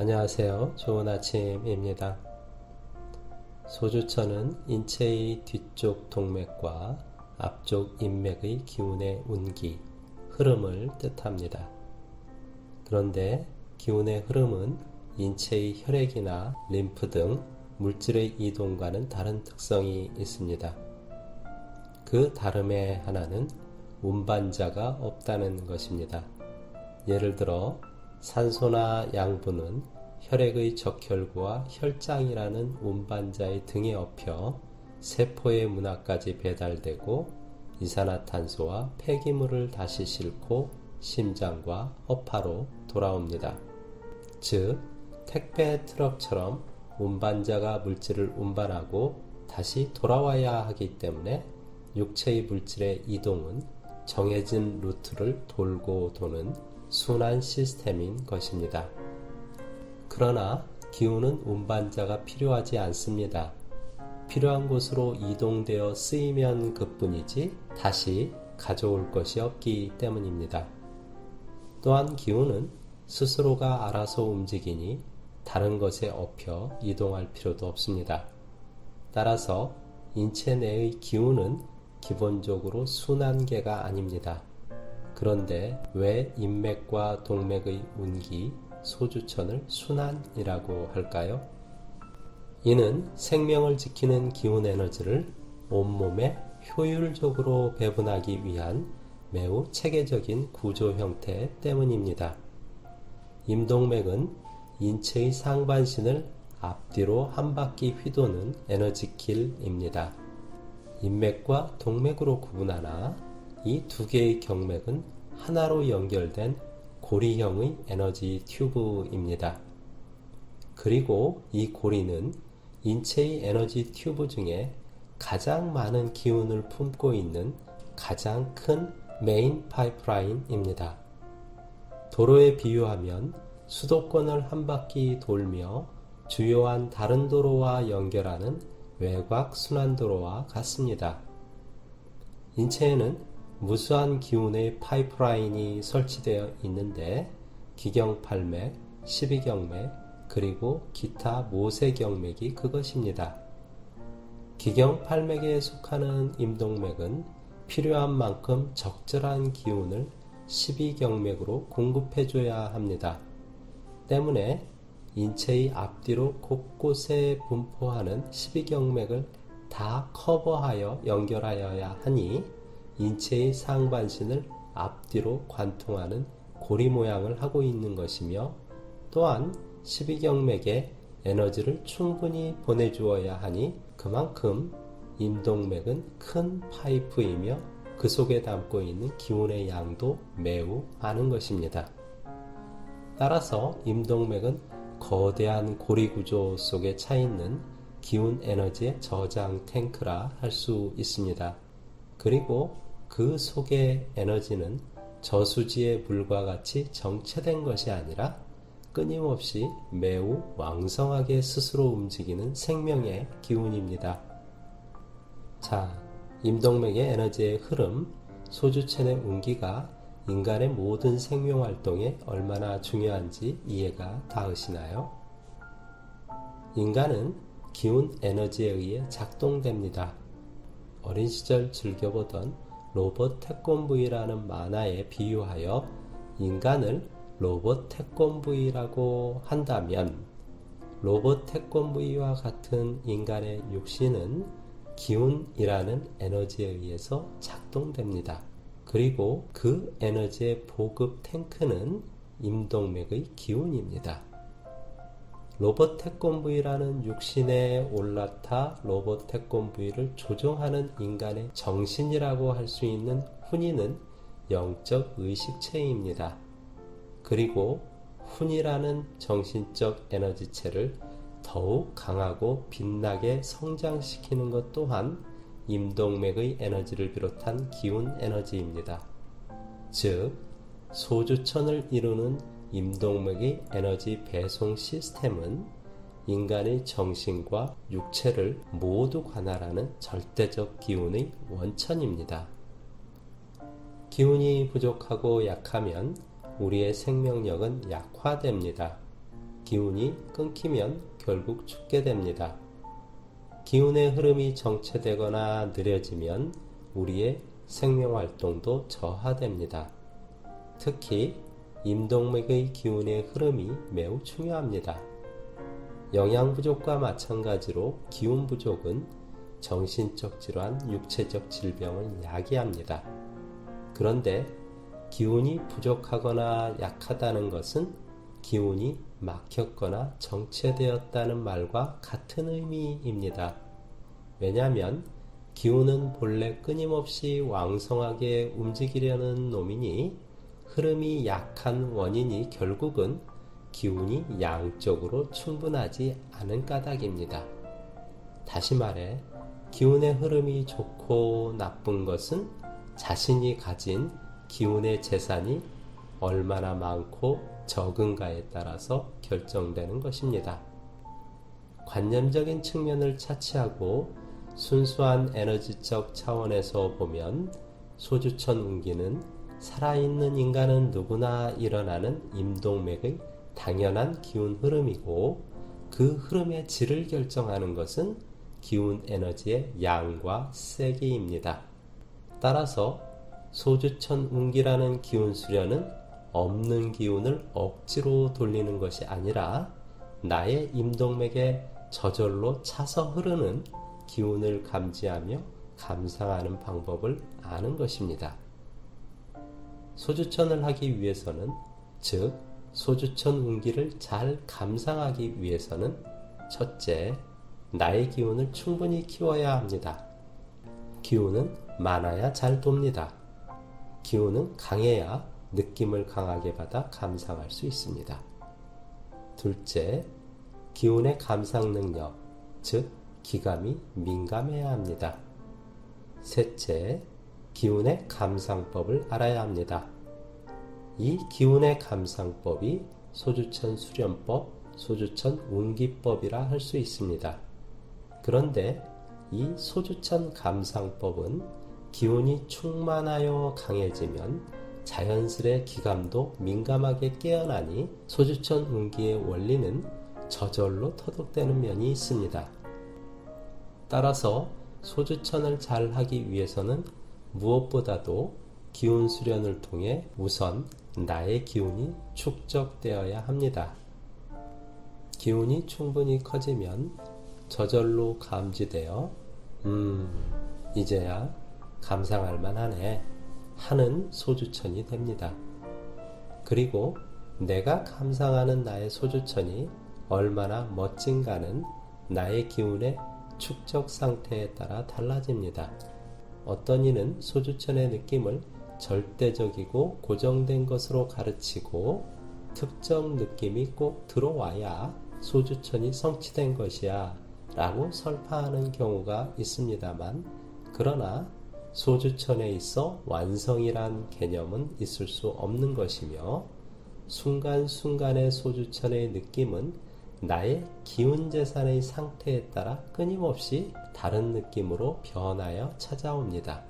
안녕하세요. 좋은 아침입니다. 소주천은 인체의 뒤쪽 동맥과 앞쪽 인맥의 기운의 운기, 흐름을 뜻합니다. 그런데 기운의 흐름은 인체의 혈액이나 림프 등 물질의 이동과는 다른 특성이 있습니다. 그 다름의 하나는 운반자가 없다는 것입니다. 예를 들어 산소나 양분은 혈액의 적혈구와 혈장이라는 운반자의 등에 업혀 세포의 문화까지 배달되고 이산화탄소와 폐기물을 다시 싣고 심장과 허파로 돌아옵니다. 즉, 택배 트럭처럼 운반자가 물질을 운반하고 다시 돌아와야 하기 때문에 육체의 물질의 이동은 정해진 루트를 돌고 도는 순환 시스템인 것입니다. 그러나 기운은 운반자가 필요하지 않습니다. 필요한 곳으로 이동되어 쓰이면 그뿐이지 다시 가져올 것이 없기 때문입니다. 또한 기운은 스스로가 알아서 움직이니 다른 것에 업혀 이동할 필요도 없습니다. 따라서 인체 내의 기운은 기본적으로 순환계가 아닙니다. 그런데 왜 인맥과 동맥의 운기, 소주천을 순환이라고 할까요? 이는 생명을 지키는 기운 에너지를 온몸에 효율적으로 배분하기 위한 매우 체계적인 구조 형태 때문입니다. 임동맥은 인체의 상반신을 앞뒤로 한 바퀴 휘도는 에너지 길입니다. 인맥과 동맥으로 구분하나 이 두 개의 경맥은 하나로 연결된 고리형의 에너지 튜브입니다. 그리고 이 고리는 인체의 에너지 튜브 중에 가장 많은 기운을 품고 있는 가장 큰 메인 파이프라인입니다. 도로에 비유하면 수도권을 한 바퀴 돌며 주요한 다른 도로와 연결하는 외곽 순환도로와 같습니다. 인체에는 무수한 기운의 파이프라인이 설치되어 있는데 기경팔맥, 십이경맥, 그리고 기타 모세경맥이 그것입니다. 기경팔맥에 속하는 임동맥은 필요한 만큼 적절한 기운을 십이경맥으로 공급해줘야 합니다. 때문에 인체의 앞뒤로 곳곳에 분포하는 십이경맥을 다 커버하여 연결하여야 하니 인체의 상반신을 앞뒤로 관통하는 고리 모양을 하고 있는 것이며 또한 십이경맥에 에너지를 충분히 보내주어야 하니 그만큼 임동맥은 큰 파이프이며 그 속에 담고 있는 기운의 양도 매우 많은 것입니다. 따라서 임동맥은 거대한 고리 구조 속에 차 있는 기운 에너지의 저장 탱크라 할 수 있습니다. 그리고 그 속의 에너지는 저수지의 물과 같이 정체된 것이 아니라 끊임없이 매우 왕성하게 스스로 움직이는 생명의 기운입니다. 자, 임동맥의 에너지의 흐름, 소주천의 운기가 인간의 모든 생명활동에 얼마나 중요한지 이해가 닿으시나요? 인간은 기운 에너지에 의해 작동됩니다. 어린 시절 즐겨보던 로봇 태권브이라는 만화에 비유하여 인간을 로봇 태권브이라고 한다면 로봇 태권브이와 같은 인간의 육신은 기운이라는 에너지에 의해서 작동됩니다. 그리고 그 에너지의 보급 탱크는 임동맥의 기운입니다. 로봇 태권브이라는 육신에 올라타 로봇 태권브이를 조종하는 인간의 정신이라고 할 수 있는 훈이는 영적 의식체입니다. 그리고 훈이라는 정신적 에너지체를 더욱 강하고 빛나게 성장시키는 것 또한 임동맥의 에너지를 비롯한 기운 에너지입니다. 즉, 소주천을 이루는 임동맥의 에너지 배송 시스템은 인간의 정신과 육체를 모두 관할하는 절대적 기운의 원천입니다. 기운이 부족하고 약하면 우리의 생명력은 약화됩니다. 기운이 끊기면 결국 죽게 됩니다. 기운의 흐름이 정체되거나 느려지면 우리의 생명활동도 저하됩니다. 특히 임동맥의 기운의 흐름이 매우 중요합니다. 영양 부족과 마찬가지로 기운 부족은 정신적 질환, 육체적 질병을 야기합니다. 그런데 기운이 부족하거나 약하다는 것은 기운이 막혔거나 정체되었다는 말과 같은 의미입니다. 왜냐하면 기운은 본래 끊임없이 왕성하게 움직이려는 놈이니 흐름이 약한 원인이 결국은 기운이 양적으로 충분하지 않은 까닭입니다. 다시 말해 기운의 흐름이 좋고 나쁜 것은 자신이 가진 기운의 재산이 얼마나 많고 적은가에 따라서 결정되는 것입니다. 관념적인 측면을 차치하고 순수한 에너지적 차원에서 보면 소주천 운기는 살아있는 인간은 누구나 일어나는 임동맥의 당연한 기운 흐름이고 그 흐름의 질을 결정하는 것은 기운 에너지의 양과 세기입니다. 따라서 소주천 운기라는 기운 수련은 없는 기운을 억지로 돌리는 것이 아니라 나의 임동맥에 저절로 차서 흐르는 기운을 감지하며 감상하는 방법을 아는 것입니다. 소주천을 하기 위해서는, 즉 소주천 운기를 잘 감상하기 위해서는 첫째, 나의 기운을 충분히 키워야 합니다. 기운은 많아야 잘 돕니다. 기운은 강해야 느낌을 강하게 받아 감상할 수 있습니다. 둘째, 기운의 감상 능력, 즉 기감이 민감해야 합니다. 셋째, 기운의 감상법을 알아야 합니다. 이 기운의 감상법이 소주천 수련법, 소주천 운기법이라 할 수 있습니다. 그런데 이 소주천 감상법은 기운이 충만하여 강해지면 자연스레 기감도 민감하게 깨어나니 소주천 운기의 원리는 저절로 터득되는 면이 있습니다. 따라서 소주천을 잘 하기 위해서는 무엇보다도 기운 수련을 통해 우선 나의 기운이 축적되어야 합니다. 기운이 충분히 커지면 저절로 감지되어 이제야 감상할 만하네 하는 소주천이 됩니다. 그리고 내가 감상하는 나의 소주천이 얼마나 멋진가는 나의 기운의 축적 상태에 따라 달라집니다. 어떤 이는 소주천의 느낌을 절대적이고 고정된 것으로 가르치고 특정 느낌이 꼭 들어와야 소주천이 성취된 것이야 라고 설파하는 경우가 있습니다만, 그러나 소주천에 있어 완성이란 개념은 있을 수 없는 것이며 순간순간의 소주천의 느낌은 나의 기운재산의 상태에 따라 끊임없이 다른 느낌으로 변하여 찾아옵니다.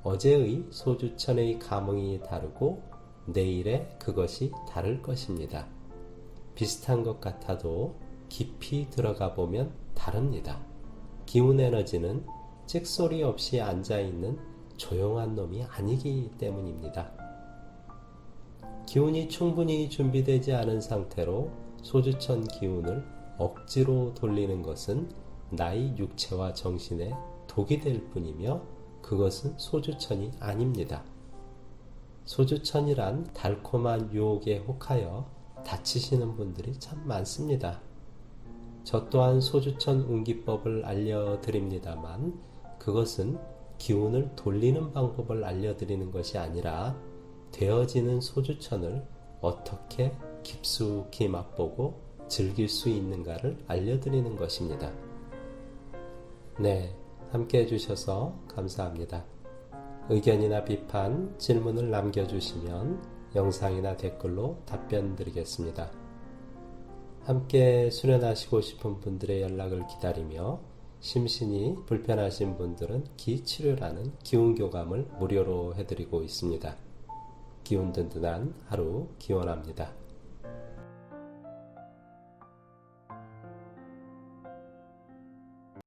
어제의 소주천의 감흥이 다르고 내일의 그것이 다를 것입니다. 비슷한 것 같아도 깊이 들어가 보면 다릅니다. 기운 에너지는 찍소리 없이 앉아있는 조용한 놈이 아니기 때문입니다. 기운이 충분히 준비되지 않은 상태로 소주천 기운을 억지로 돌리는 것은 나의 육체와 정신에 독이 될 뿐이며 그것은 소주천이 아닙니다. 소주천이란 달콤한 유혹에 혹하여 다치시는 분들이 참 많습니다. 저 또한 소주천 운기법을 알려드립니다만 그것은 기운을 돌리는 방법을 알려드리는 것이 아니라 되어지는 소주천을 어떻게 깊숙이 맛보고 즐길 수 있는가를 알려드리는 것입니다. 네, 함께 해주셔서 감사합니다. 의견이나 비판, 질문을 남겨주시면 영상이나 댓글로 답변 드리겠습니다. 함께 수련하시고 싶은 분들의 연락을 기다리며 심신이 불편하신 분들은 기치료라는 기운교감을 무료로 해드리고 있습니다. 기운 든든한 하루 기원합니다.